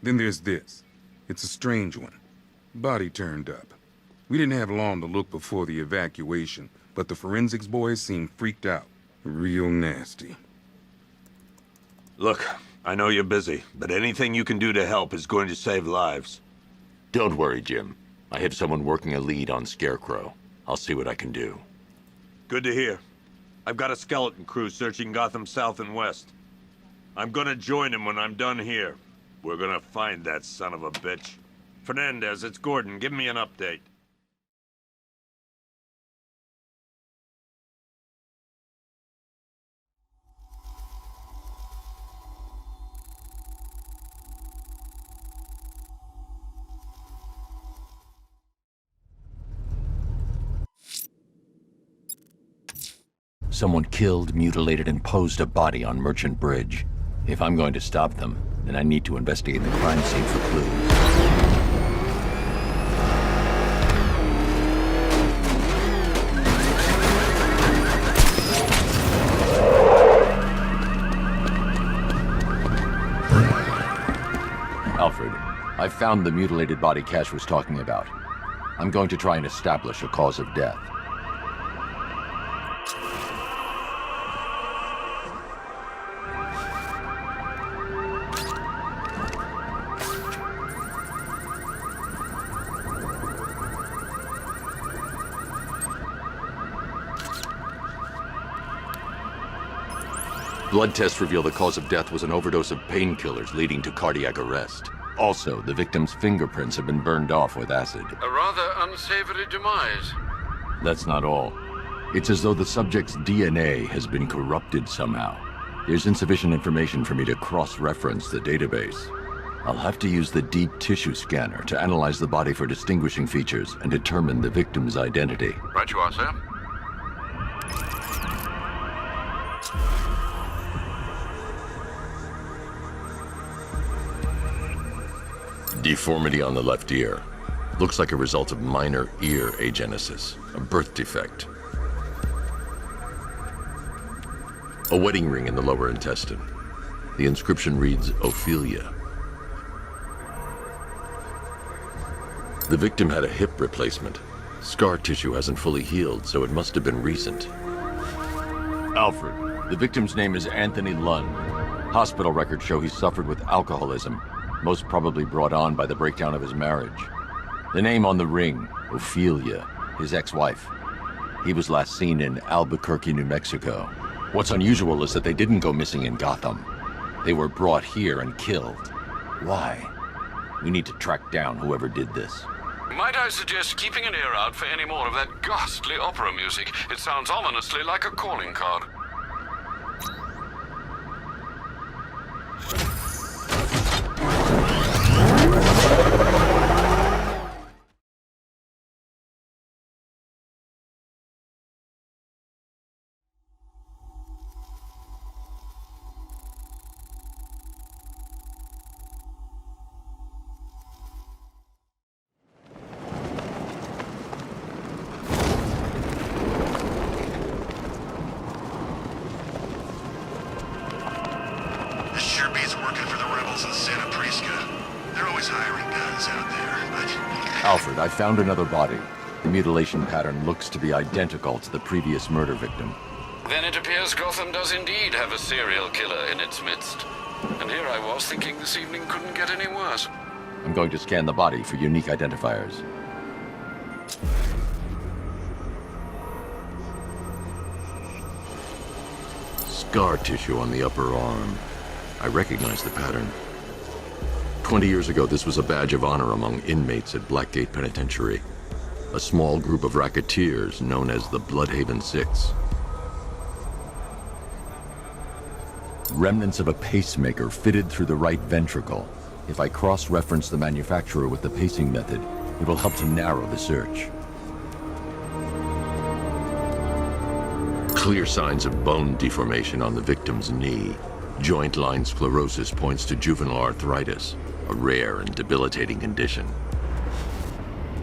Then there's this. It's a strange one. Body turned up. We didn't have long to look before the evacuation, but the forensics boys seemed freaked out. Real nasty. Look, I know you're busy, but anything you can do to help is going to save lives. Don't worry, Jim. I have someone working a lead on Scarecrow. I'll see what I can do. Good to hear. I've got a skeleton crew searching Gotham South and West. I'm gonna join him when I'm done here. We're gonna find that son of a bitch. Fernandez, it's Gordon. Give me an update. Someone killed, mutilated, and posed a body on Merchant Bridge. If I'm going to stop them, then I need to investigate the crime scene for clues. Alfred, I found the mutilated body Cash was talking about. I'm going to try and establish a cause of death. Blood tests reveal the cause of death was an overdose of painkillers leading to cardiac arrest. Also, the victim's fingerprints have been burned off with acid. A rather unsavory demise. That's not all. It's as though the subject's DNA has been corrupted somehow. There's insufficient information for me to cross-reference the database. I'll have to use the deep tissue scanner to analyze the body for distinguishing features and determine the victim's identity. Right you are, sir. Deformity on the left ear. Looks like a result of minor ear agenesis, a birth defect. A wedding ring in the lower intestine. The inscription reads, Ophelia. The victim had a hip replacement. Scar tissue hasn't fully healed, so it must have been recent. Alfred, the victim's name is Anthony Lund. Hospital records show he suffered with alcoholism, most probably brought on by the breakdown of his marriage. The name on the ring, Ophelia, his ex-wife. He was last seen in Albuquerque, New Mexico. What's unusual is that they didn't go missing in Gotham. They were brought here and killed. Why? We need to track down whoever did this. Might I suggest keeping an ear out for any more of that ghastly opera music? It sounds ominously like a calling card. Alfred, I found another body. The mutilation pattern looks to be identical to the previous murder victim. Then it appears Gotham does indeed have a serial killer in its midst. And here I was thinking this evening couldn't get any worse. I'm going to scan the body for unique identifiers. Scar tissue on the upper arm. I recognize the pattern. 20 years ago, this was a badge of honor among inmates at Blackgate Penitentiary. A small group of racketeers known as the Bloodhaven Six. Remnants of a pacemaker fitted through the right ventricle. If I cross-reference the manufacturer with the pacing method, it will help to narrow the search. Clear signs of bone deformation on the victim's knee. Joint line sclerosis points to juvenile arthritis, a rare and debilitating condition.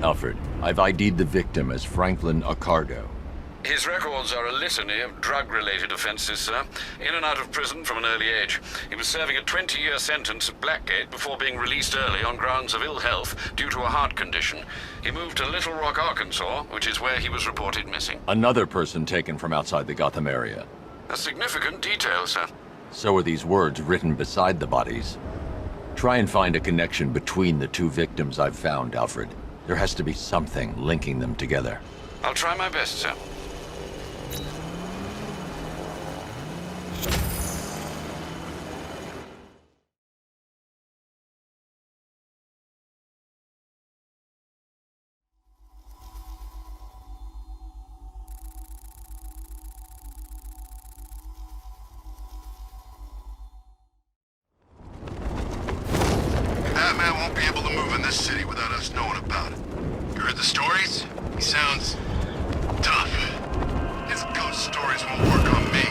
Alfred, I've ID'd the victim as Franklin Accardo. His records are a litany of drug-related offenses, sir. In and out of prison from an early age. He was serving a 20-year sentence at Blackgate before being released early on grounds of ill health due to a heart condition. He moved to Little Rock, Arkansas, which is where he was reported missing. Another person taken from outside the Gotham area. A significant detail, sir. So are these words written beside the bodies. Try and find a connection between the two victims I've found, Alfred. There has to be something linking them together. I'll try my best, sir. Batman won't be able to move in this city without us knowing about it. You heard the stories? He sounds tough. His ghost stories won't work on me.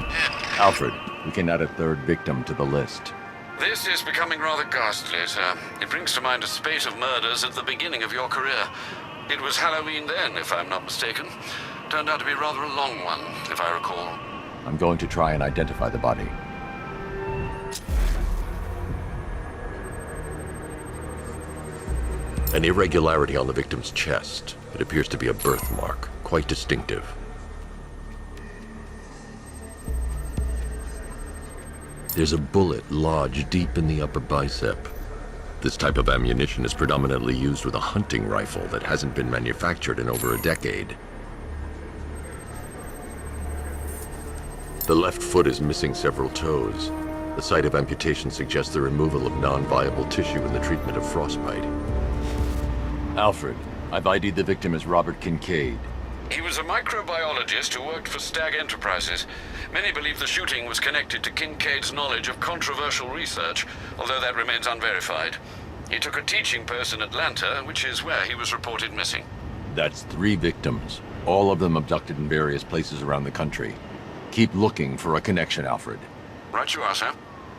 And Alfred, we can add a third victim to the list. This is becoming rather ghastly, sir. It brings to mind a spate of murders at the beginning of your career. It was Halloween then, if I'm not mistaken. Turned out to be rather a long one, if I recall. I'm going to try and identify the body. An irregularity on the victim's chest. It appears to be a birthmark, quite distinctive. There's a bullet lodged deep in the upper bicep. This type of ammunition is predominantly used with a hunting rifle that hasn't been manufactured in over a decade. The left foot is missing several toes. The site of amputation suggests the removal of non-viable tissue in the treatment of frostbite. Alfred, I've ID'd the victim as Robert Kincaid. He was a microbiologist who worked for Stag Enterprises. Many believe the shooting was connected to Kincaid's knowledge of controversial research, although that remains unverified. He took a teaching post in Atlanta, which is where he was reported missing. That's 3 victims, all of them abducted in various places around the country. Keep looking for a connection, Alfred. Right you are, sir.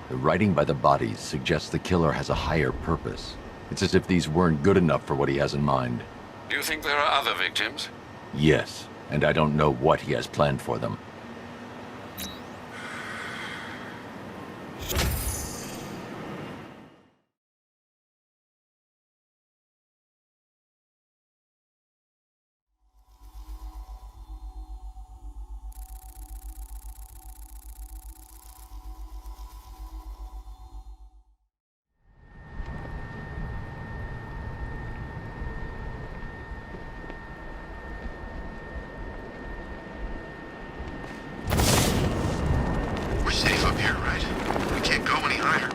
The writing by the bodies suggests the killer has a higher purpose. It's as if these weren't good enough for what he has in mind. Do you think there are other victims? Yes, and I don't know what he has planned for them. we're safe up here, right? We can't go any higher.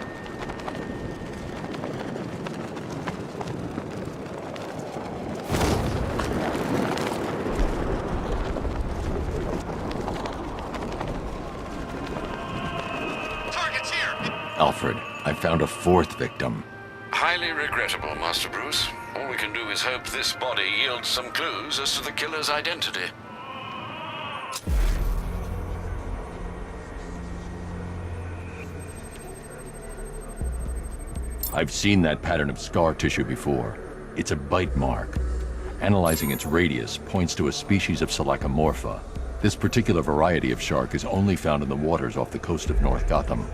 Target's here! Alfred, I found a 4th victim. Highly regrettable, Master Bruce. All we can do is hope this body yields some clues as to the killer's identity. I've seen that pattern of scar tissue before. It's a bite mark. Analyzing its radius points to a species of Selachomorpha. This particular variety of shark is only found in the waters off the coast of North Gotham.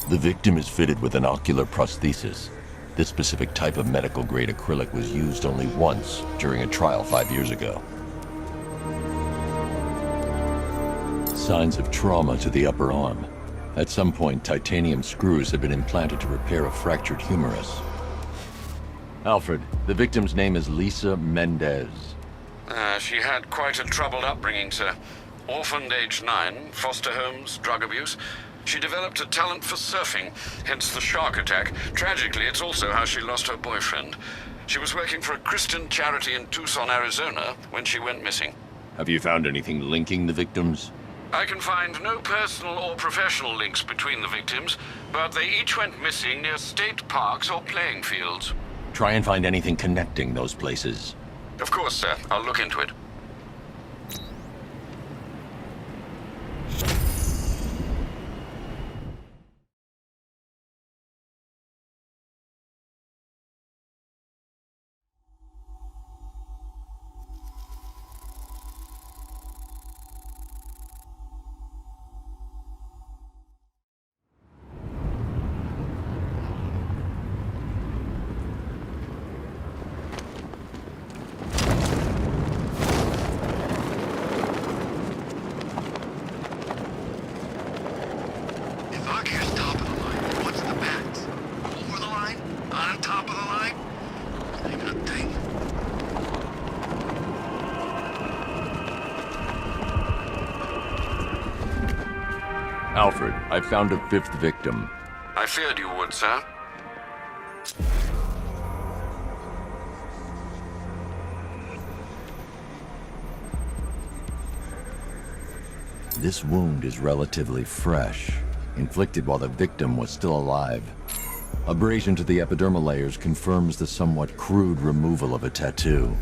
The victim is fitted with an ocular prosthesis. This specific type of medical-grade acrylic was used only once during a trial 5 years ago. Signs of trauma to the upper arm. At some point, titanium screws have been implanted to repair a fractured humerus. Alfred, the victim's name is Lisa Mendez. She had quite a troubled upbringing, sir. Orphaned age 9, foster homes, drug abuse. She developed a talent for surfing, hence the shark attack. Tragically, it's also how she lost her boyfriend. She was working for a Christian charity in Tucson, Arizona, when she went missing. Have you found anything linking the victims? I can find no personal or professional links between the victims, but they each went missing near state parks or playing fields. Try and find anything connecting those places. Of course, sir. I'll look into it. Alfred, I found a fifth victim. I feared you would, sir. This wound is relatively fresh, inflicted while the victim was still alive. Abrasion to the epidermal layers confirms the somewhat crude removal of a tattoo.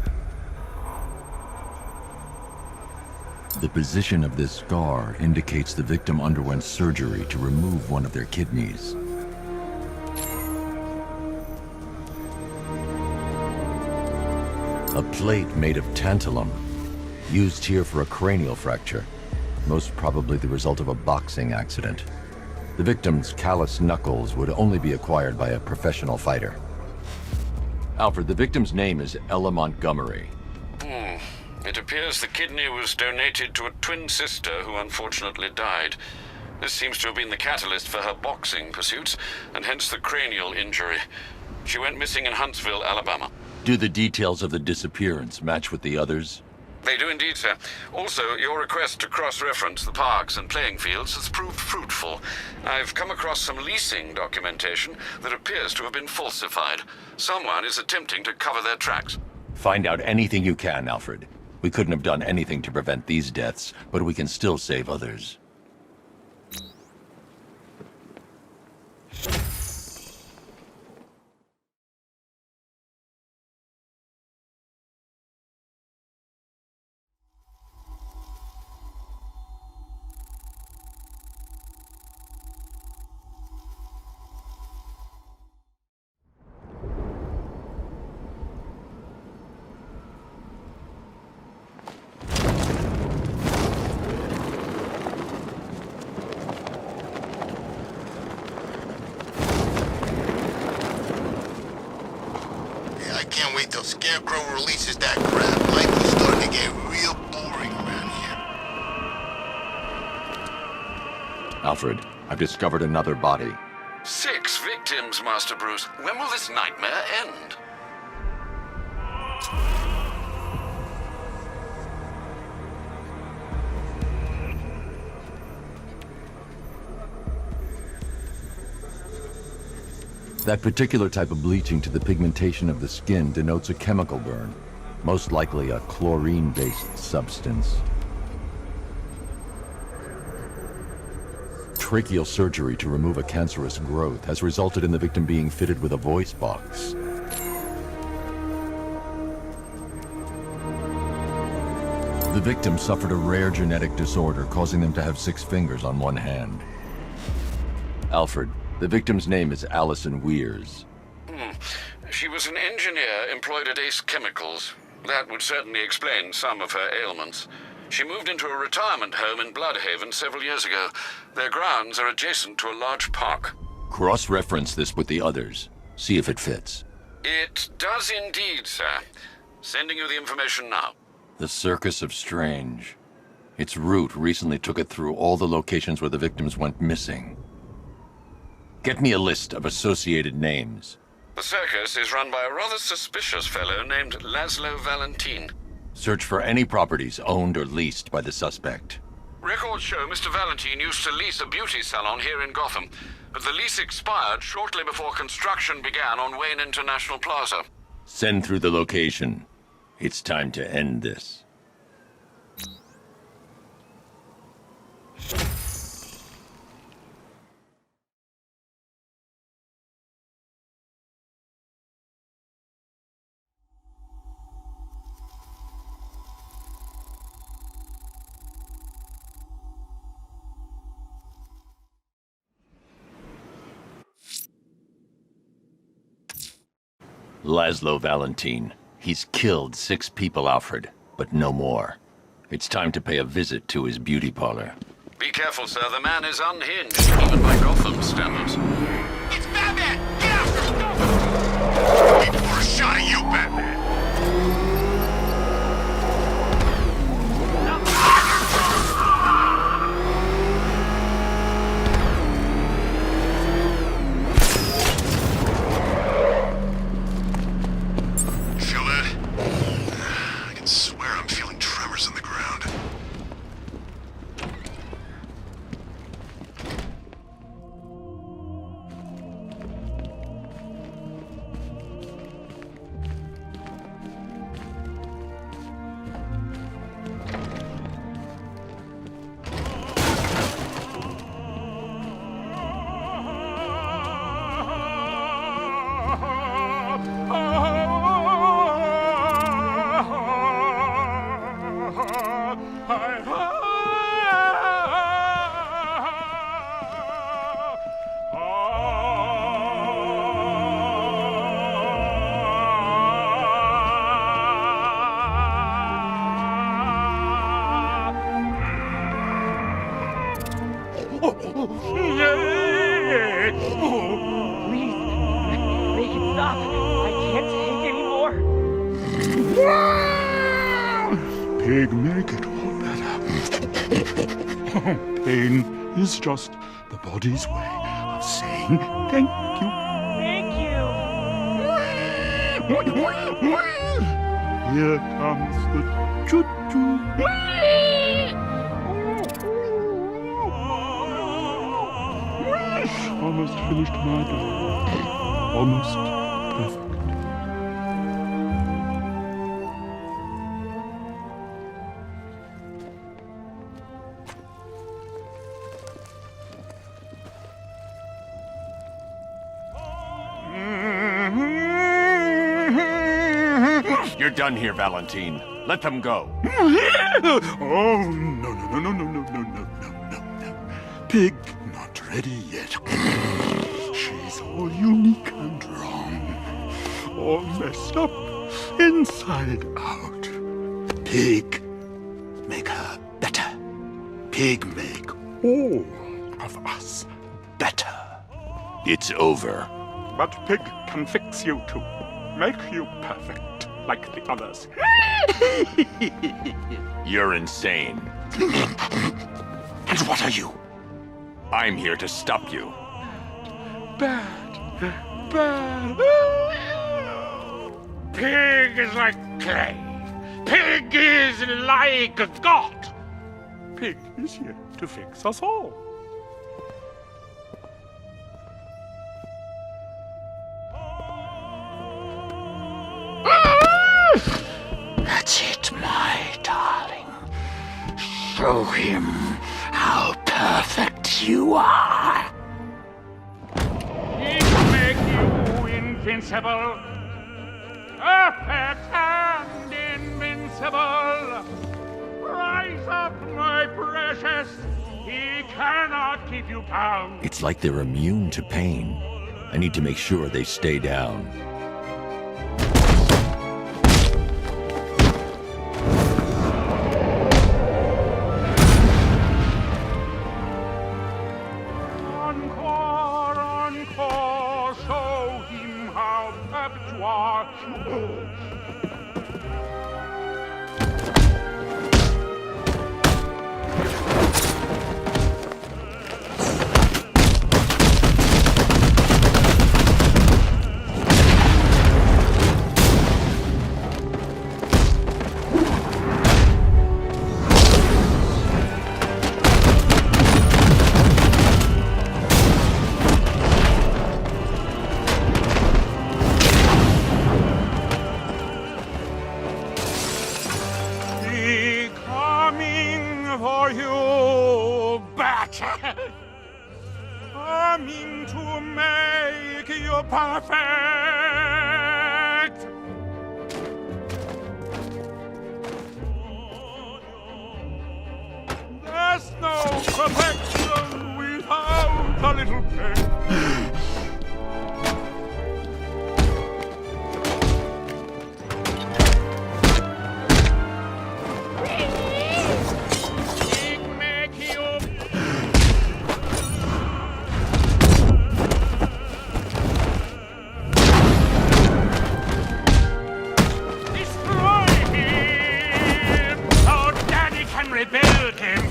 The position of this scar indicates the victim underwent surgery to remove one of their kidneys. A plate made of tantalum, used here for a cranial fracture, most probably the result of a boxing accident. The victim's calloused knuckles would only be acquired by a professional fighter. Alfred, the victim's name is Ella Montgomery. It appears the kidney was donated to a twin sister who unfortunately died. This seems to have been the catalyst for her boxing pursuits, and hence the cranial injury. She went missing in Huntsville, Alabama. Do the details of the disappearance match with the others? They do indeed, sir. Also, your request to cross-reference the parks and playing fields has proved fruitful. I've come across some leasing documentation that appears to have been falsified. Someone is attempting to cover their tracks. Find out anything you can, Alfred. We couldn't have done anything to prevent these deaths, but we can still save others. I can't wait till Scarecrow releases that crap. Life is starting to get real boring around here. Alfred, I've discovered another body. 6 victims, Master Bruce. When will this nightmare end? That particular type of bleaching to the pigmentation of the skin denotes a chemical burn, most likely a chlorine-based substance. Tracheal surgery to remove a cancerous growth has resulted in the victim being fitted with a voice box. The victim suffered a rare genetic disorder causing them to have 6 fingers on one hand. Alfred, the victim's name is Allison Weers. She was an engineer employed at Ace Chemicals. That would certainly explain some of her ailments. She moved into a retirement home in Bloodhaven several years ago. Their grounds are adjacent to a large park. Cross-reference this with the others. See if it fits. It does indeed, sir. Sending you the information now. The Circus of Strange. Its route recently took it through all the locations where the victims went missing. Get me a list of associated names. The circus is run by a rather suspicious fellow named Laszlo Valentin. Search for any properties owned or leased by the suspect. Records show Mr. Valentin used to lease a beauty salon here in Gotham, but the lease expired shortly before construction began on Wayne International Plaza. Send through the location. It's time to end this. Laszlo Valentin. He's killed 6 people, Alfred, but no more. It's time to pay a visit to his beauty parlor. Be careful, sir. The man is unhinged, even by Gotham standards. It's Batman! Get out! Wait for a shot of you, Batman! Feel that? I can swear I'm feeling tremors in the ground. Please, make it stop. I can't take anymore. Pig, make it all better. Pain is just the body's way of saying thank you. Thank you. Here comes the choo-choo. Almost finished my day. Almost perfect. You're done here, Valentine. Let them go. Oh, no. Pig not ready yet. She's all unique and wrong. All messed up, inside out. Pig, make her better. Pig, make all of us better. It's over. But Pig can fix you too. Make you perfect, like the others. You're insane. And what are you? I'm here to stop you. Bad. Pig is like clay. Pig is like a god. Pig is here to fix us all. That's it, my darling. Show him how perfect you are. It will make you invincible. Perfect and invincible. Rise up, my precious. He cannot keep you bound. It's like they're immune to pain. I need to make sure they stay down. Encore, show him how perfect you are. For you, battle, coming to make you perfect. There's no perfection without a little pain. Rebuild him.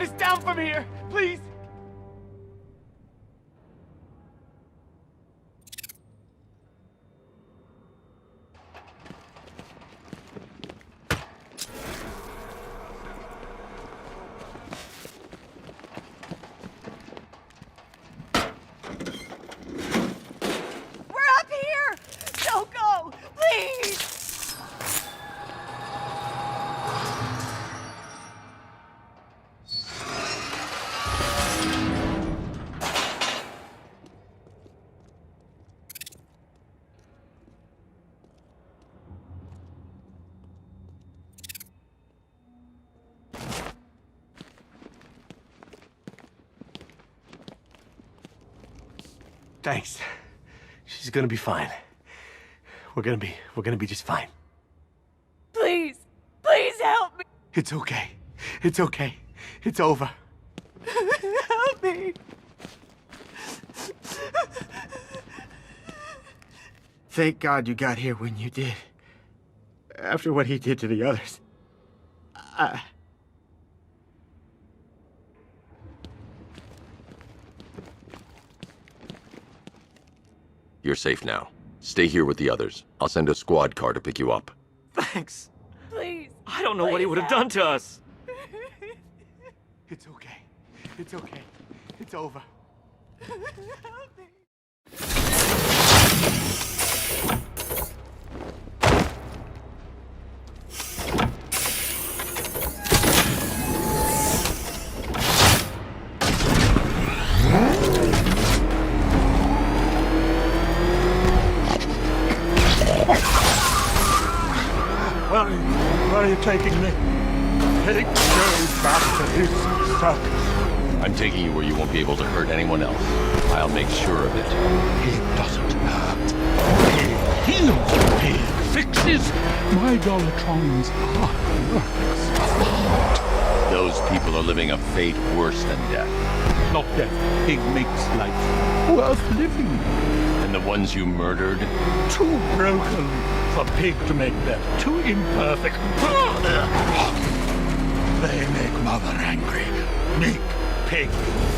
us down from here, please! We're up here! Don't go! Please! Thanks. She's gonna be fine. We're gonna be just fine. Please! Please help me! It's okay. It's okay. It's over. Help me! Thank God you got here when you did. After what he did to the others. You're safe now. Stay here with the others. I'll send a squad car to pick you up. Thanks. Please! I don't know what he would have done to us. It's okay. It's okay. It's over. Help me! Where are you taking me? Take Joe back to his circus. I'm taking you where you won't be able to hurt anyone else. I'll make sure of it. He doesn't hurt. He heals. He fixes. My Dollatron's heart works of the heart. Those people are living a fate worse than death. Not death. Pig makes life worth living. And the ones you murdered? Too broken for Pig to make death. Too imperfect. They make Mother angry. Make Pig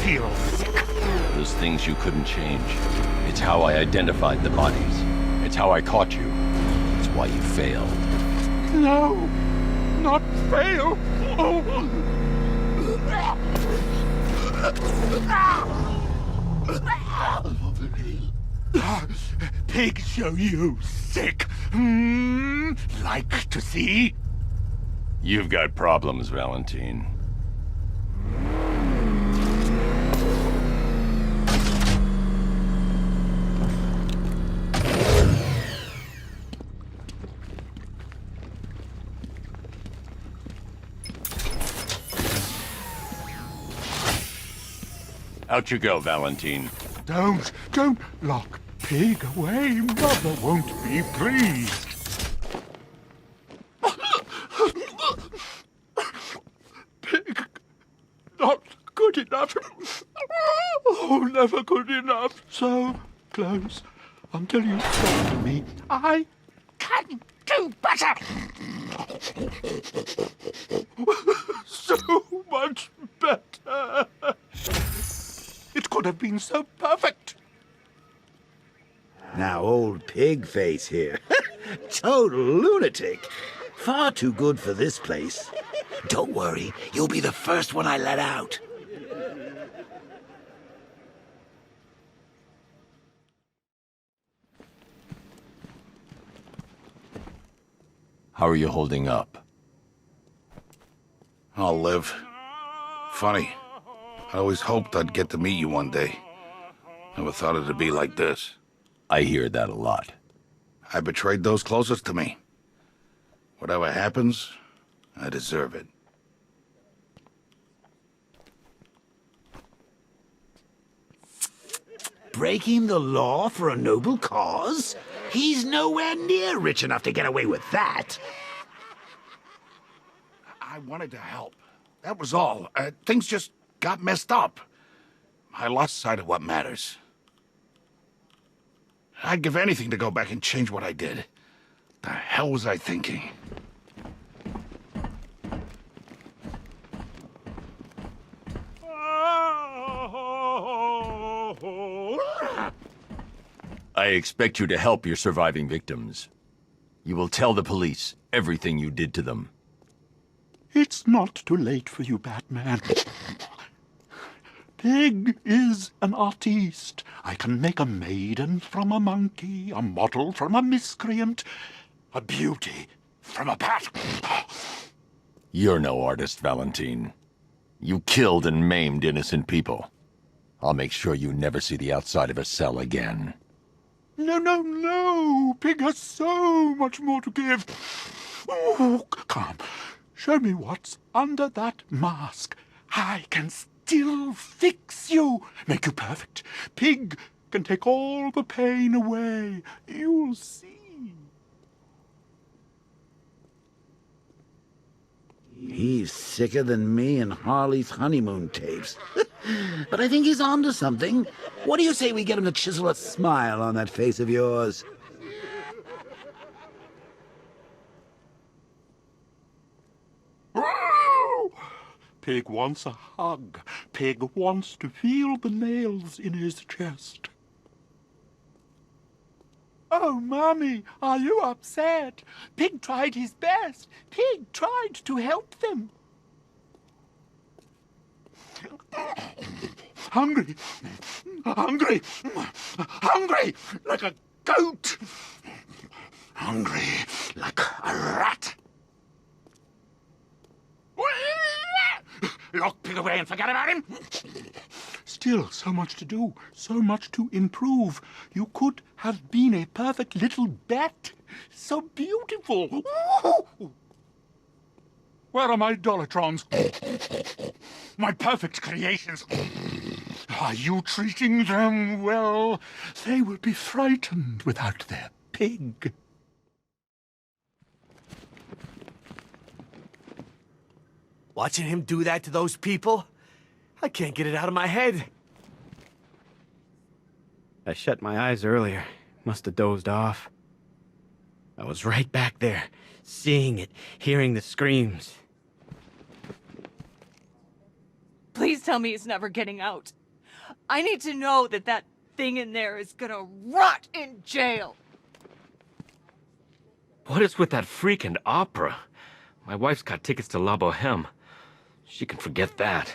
feel sick. Those things you couldn't change. It's how I identified the bodies. It's how I caught you. It's why you failed. No, not fail. Oh. Pig show you sick. Like to see? You've got problems, Valentine. Out you go, Valentine. Don't lock Pig away. Mother won't be pleased. Pig, not good enough. Oh, never good enough. So close until you say to me, I can do better. So much better. It could have been so perfect. Now, old pig face here. Total lunatic. Far too good for this place. Don't worry, you'll be the first one I let out. How are you holding up? I'll live. Funny. I always hoped I'd get to meet you one day. Never thought it'd be like this. I hear that a lot. I betrayed those closest to me. Whatever happens, I deserve it. Breaking the law for a noble cause? He's nowhere near rich enough to get away with that. I wanted to help. That was all. Things just got messed up. I lost sight of what matters. I'd give anything to go back and change what I did. The hell was I thinking? I expect you to help your surviving victims. You will tell the police everything you did to them. It's not too late for you, Batman. Pig is an artiste. I can make a maiden from a monkey, a model from a miscreant, a beauty from a bat. You're no artist, Valentine. You killed and maimed innocent people. I'll make sure you never see the outside of a cell again. No, no, no! Pig has so much more to give. Oh, come. Show me what's under that mask. I can still fix you, make you perfect. Pig can take all the pain away. You'll see. He's sicker than me and Harley's honeymoon tapes. But I think he's onto something. What do you say we get him to chisel a smile on that face of yours? Pig wants a hug. Pig wants to feel the nails in his chest. Oh, Mommy, are you upset? Pig tried his best. Pig tried to help them. Hungry. Hungry. Hungry like a goat. Hungry like a rat. Lock Pig away and forget about him. Still, so much to do, so much to improve. You could have been a perfect little bat. So beautiful. Where are my Dollatrons? My perfect creations. Are you treating them well? They will be frightened without their pig. Watching him do that to those people? I can't get it out of my head. I shut my eyes earlier. Must have dozed off. I was right back there, seeing it, hearing the screams. Please tell me he's never getting out. I need to know that that thing in there is gonna rot in jail. What is with that freaking opera? My wife's got tickets to La Boheme. She can forget that.